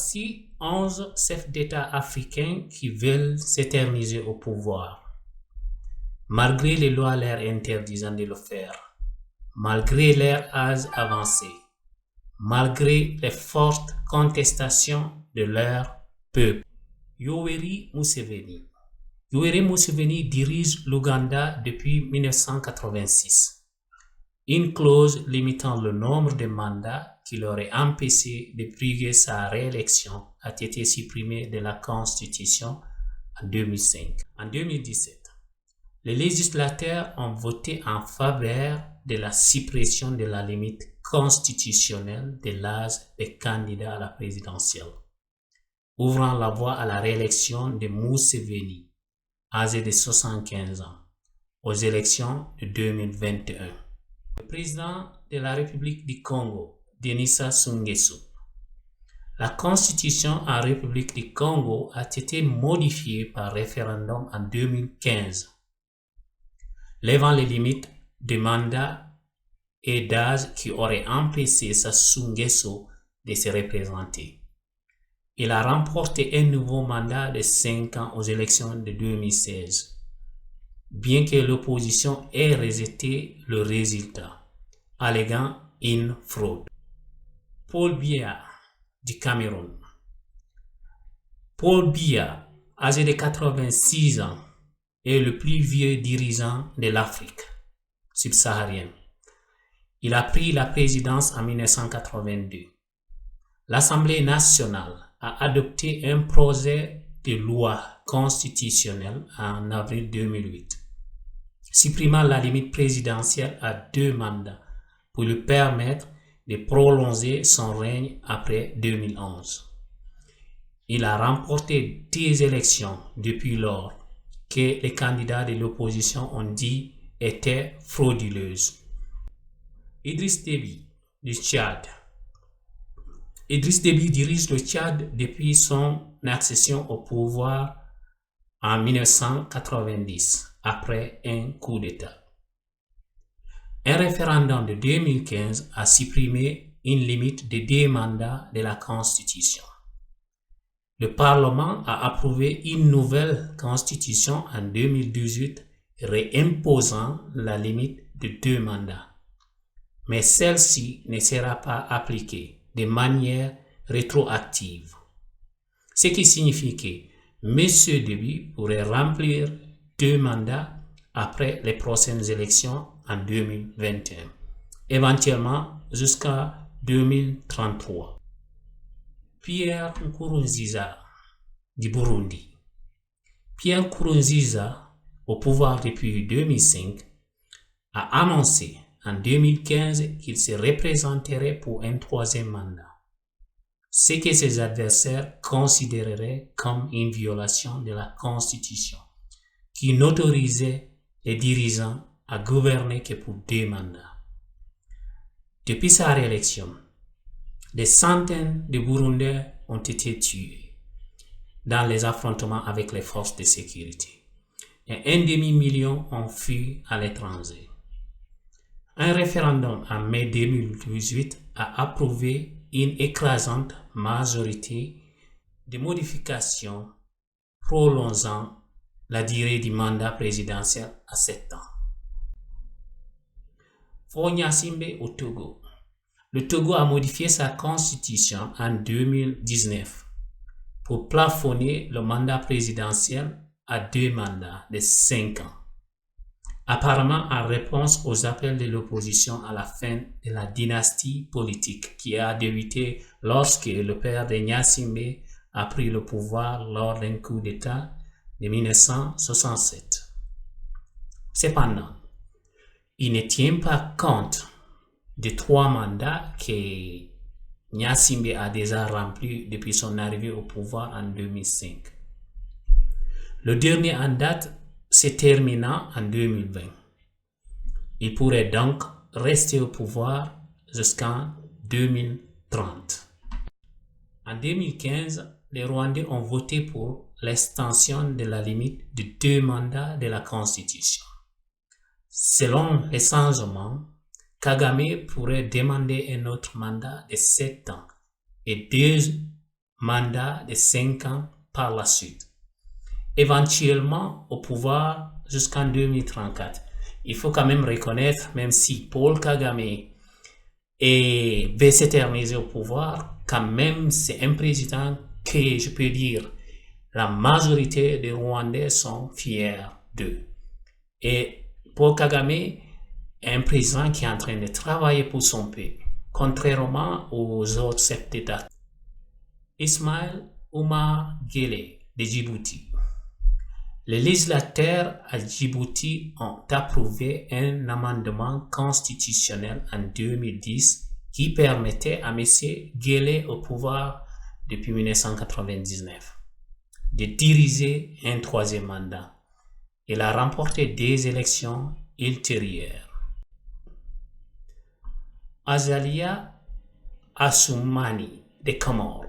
Voici 11 chefs d'État africains qui veulent s'éterniser au pouvoir, malgré les lois leur interdisant de le faire, malgré leur âge avancé, malgré les fortes contestations de leur peuple. Yoweri Museveni. Yoweri Museveni dirige l'Ouganda depuis 1986. Une clause limitant le nombre de mandats qui l'aurait empêché de briguer sa réélection a été supprimée de la Constitution en 2005. En 2017, les législateurs ont voté en faveur de la suppression de la limite constitutionnelle de l'âge des candidats à la présidentielle, ouvrant la voie à la réélection de Museveni, âgé de 75 ans, aux élections de 2021. Le président de la République du Congo, Denis Sassou Nguesso. La constitution en République du Congo a été modifiée par référendum en 2015, levant les limites de mandat et d'âge qui auraient empêché Sassou Nguesso de se représenter. Il a remporté un nouveau mandat de 5 ans aux élections de 2016, bien que l'opposition ait rejeté le résultat, alléguant une fraude. Paul Biya du Cameroun. Paul Biya, âgé de 86 ans, est le plus vieux dirigeant de l'Afrique subsaharienne. Il a pris la présidence en 1982. L'Assemblée nationale a adopté un projet de loi constitutionnelle en avril 2008, supprimant la limite présidentielle à 2 mandats pour lui permettre de prolonger son règne après 2011. Il a remporté 10 élections depuis lors que les candidats de l'opposition ont dit étaient frauduleuses. Idriss Déby du Tchad. Idriss Déby dirige le Tchad depuis son accession au pouvoir en 1990, après un coup d'État. Un référendum de 2015 a supprimé une limite de 2 mandats de la Constitution. Le Parlement a approuvé une nouvelle Constitution en 2018 réimposant la limite de 2 mandats. Mais celle-ci ne sera pas appliquée de manière rétroactive. Ce qui signifie que M. Déby pourrait remplir 2 mandats après les prochaines élections en 2021, éventuellement jusqu'à 2033. Pierre Nkurunziza du Burundi. Pierre Nkurunziza, au pouvoir depuis 2005, a annoncé en 2015 qu'il se représenterait pour un 3e mandat, ce que ses adversaires considéreraient comme une violation de la Constitution, qui n'autorisait les dirigeants à gouverner que pour 2 mandats. Depuis sa réélection, des centaines de Burundais ont été tués dans les affrontements avec les forces de sécurité et 1 demi-million ont fui à l'étranger. Un référendum en mai 2018 a approuvé une écrasante majorité de modifications prolongeant la durée du mandat présidentiel à 7 ans. Faure Gnassingbé au Togo. Le Togo a modifié sa constitution en 2019 pour plafonner le mandat présidentiel à 2 mandats de 5 ans, apparemment en réponse aux appels de l'opposition à la fin de la dynastie politique qui a débuté lorsque le père de Gnassingbé a pris le pouvoir lors d'un coup d'État de 1967. Cependant, il ne tient pas compte des 3 mandats que Gnassingbé a déjà remplis depuis son arrivée au pouvoir en 2005. Le dernier en date se terminant en 2020. Il pourrait donc rester au pouvoir jusqu'en 2030. En 2015, les Rwandais ont voté pour l'extension de la limite de 2 mandats de la Constitution. Selon les changements, Kagame pourrait demander un autre mandat de 7 ans et 2 mandat de 5 ans par la suite, éventuellement au pouvoir jusqu'en 2034. Il faut quand même reconnaître, même si Paul Kagame veut s'éterniser au pouvoir, quand même c'est un président que je peux dire la majorité des Rwandais sont fiers d'eux. Et Paul Kagame est un président qui est en train de travailler pour son pays, contrairement aux autres chefs d'État. Ismaël Omar Guelleh de Djibouti. Les législateurs à Djibouti ont approuvé un amendement constitutionnel en 2010 qui permettait à M. Guelleh au pouvoir depuis 1999 de diriger un troisième mandat. Il a remporté des élections ultérieures. Azalia Assoumani des Comores.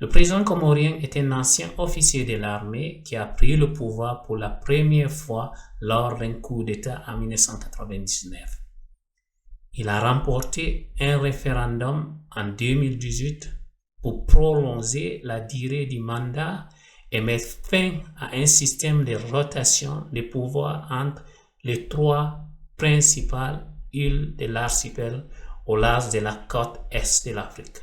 Le président comorien est un ancien officier de l'armée qui a pris le pouvoir pour la première fois lors d'un coup d'État en 1999. Il a remporté un référendum en 2018 pour prolonger la durée du mandat et mettre fin à un système de rotation des pouvoirs entre les 3 principales îles de l'archipel au large de la côte est de l'Afrique.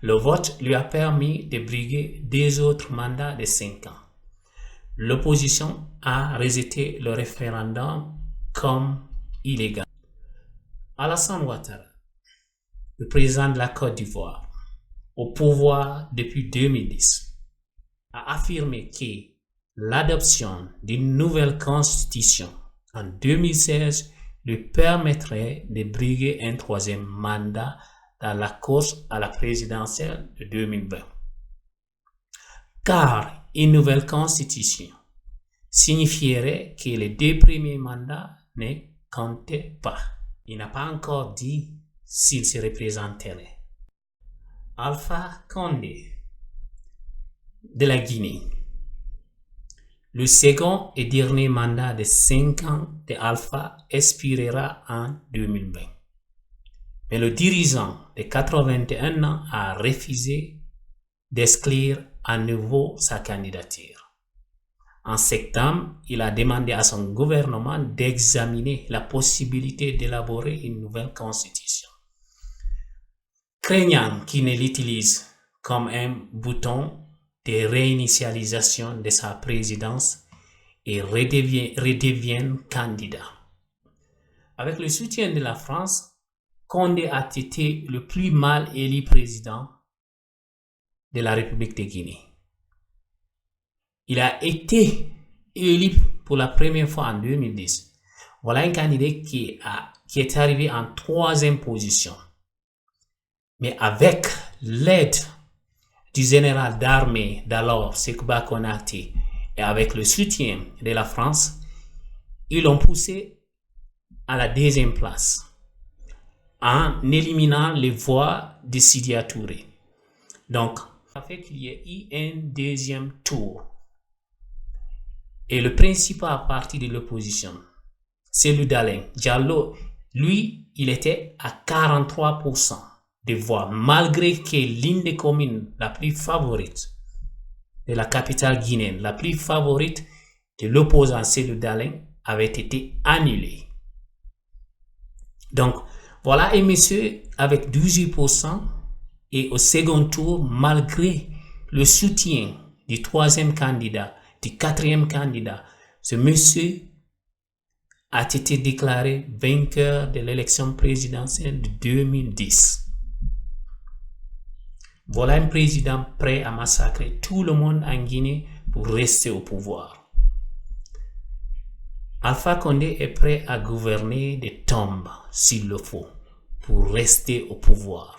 Le vote lui a permis de briguer 2 autres mandats de 5 ans. L'opposition a rejeté le référendum comme illégal. Alassane Ouattara, le président de la Côte d'Ivoire, au pouvoir depuis 2010, a affirmé que l'adoption d'une nouvelle constitution en 2016 lui permettrait de briguer un 3e mandat dans la course à la présidentielle de 2020. Car une nouvelle constitution signifierait que les 2 premiers mandats ne comptaient pas. Il n'a pas encore dit s'il se représenterait. Alpha Condé de la Guinée. Le second et dernier mandat de 5 ans de Alpha expirera en 2020. Mais le dirigeant de 81 ans a refusé d'inscrire à nouveau sa candidature. En septembre, il a demandé à son gouvernement d'examiner la possibilité d'élaborer une nouvelle constitution. Craignant qu'il ne l'utilise comme un bouton de réinitialisation de sa présidence et redevienne candidat. Avec le soutien de la France, Condé a été le plus mal élu président de la République de Guinée. Il a été élu pour la première fois en 2010. Voilà un candidat qui est arrivé en 3e position. Mais avec l'aide du général d'armée d'alors, Sékou Konaté, et avec le soutien de la France, ils l'ont poussé à la 2e place en éliminant les voix de Sidya Touré. Donc, ça fait qu'il y ait eu un 2e tour. Et le principal parti de l'opposition, c'est le Dalein Diallo. Lui, il était à 43% de voix, malgré que l'une des communes la plus favorite de la capitale guinéenne, la plus favorite de l'opposant, c'est le Dalein, avait été annulée. Donc, voilà un monsieur avec 18% et au second tour, malgré le soutien du 3e candidat, du 4e candidat, ce monsieur a été déclaré vainqueur de l'élection présidentielle de 2010. Voilà un président prêt à massacrer tout le monde en Guinée pour rester au pouvoir. Alpha Condé est prêt à gouverner des tombes s'il le faut pour rester au pouvoir.